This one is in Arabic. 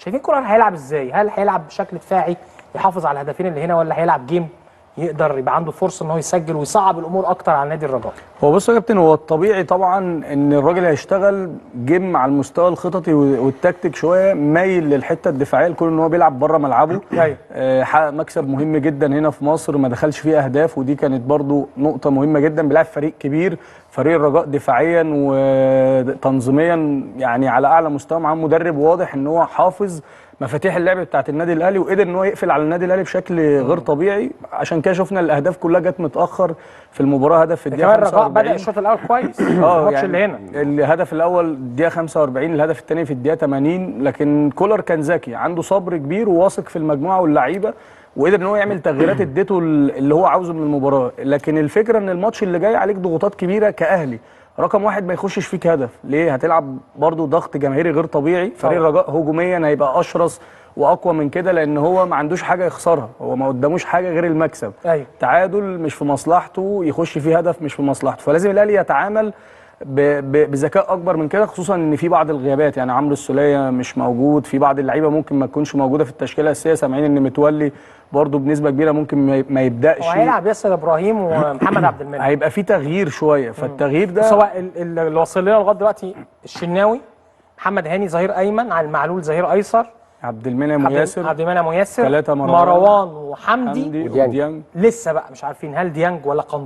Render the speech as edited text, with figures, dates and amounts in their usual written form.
شايفين كولر هيلعب ازاي؟ هل هيلعب بشكل دفاعي يحافظ على الهدفين اللي هنا، ولا هيلعب جيم يقدر يبقى عنده فرصه ان هو يسجل ويصعب الامور اكتر على نادي الرجاء؟ هو بص يا كابتن، هو الطبيعي طبعا ان الراجل هيشتغل جيم على المستوى الخططي والتكتيك شويه، مايل للحته الدفاعيه لكون ان هو بيلعب بره ملعبه. حقق مكسب مهم جدا هنا في مصر، ما دخلش فيه اهداف، ودي كانت برضو نقطه مهمه جدا. بيلعب فريق كبير، فريق الرجاء دفاعيا وتنظيميا يعني على اعلى مستوى، معاه مدرب واضح ان هو حافظ مفاتيح اللعب بتاعت النادي الاهلي، وقدر ان هو يقفل على النادي الاهلي بشكل غير طبيعي. عشان كده شفنا الاهداف كلها جت متاخر في المباراه. هدف في الدقيقه 45 الرجاء بدا الشوط الاول كويس الماتش يعني اللي هنا. الهدف الاول الدقيقه 45، الهدف الثاني في الدقيقه 80. لكن كولر كان ذكي، عنده صبر كبير وواثق في المجموعه واللعيبه، وقدر ان هو يعمل تغييرات اديته اللي هو عاوزه من المباراه. لكن الفكره ان الماتش اللي جاي عليك ضغوطات كبيره كاهلي. رقم واحد، ما يخشش فيك هدف. ليه؟ هتلعب برضو ضغط جماهيري غير طبيعي. فريق الرجاء هجوميا هيبقى اشرس واقوى من كده، لان هو ما عندوش حاجه يخسرها، هو ما قداموش حاجه غير المكسب. تعادل مش في مصلحته، يخش فيه هدف مش في مصلحته. فلازم الاهلي يتعامل بذكاء اكبر من كده، خصوصا ان في بعض الغيابات. يعني عمرو السوليه مش موجود، في بعض اللعيبه ممكن ما تكونش موجوده في التشكيله الاساسيه. سامعين ان متولي برضه بنسبه كبيره ممكن ما يبداش. وهيلعب ياسر ابراهيم ومحمد عبد المنعم، هيبقى في تغيير شويه. فالتغيير ده سواء اللي وصل لنا لغايه دلوقتي الشناوي، محمد هاني ظهير ايمن، على المعلول ظهير ايسر، عبد المنعم وياسر، ثلاثه مروان وحمدي وديانج. لسه بقى مش عارفين هل ديانج ولا قندوسي.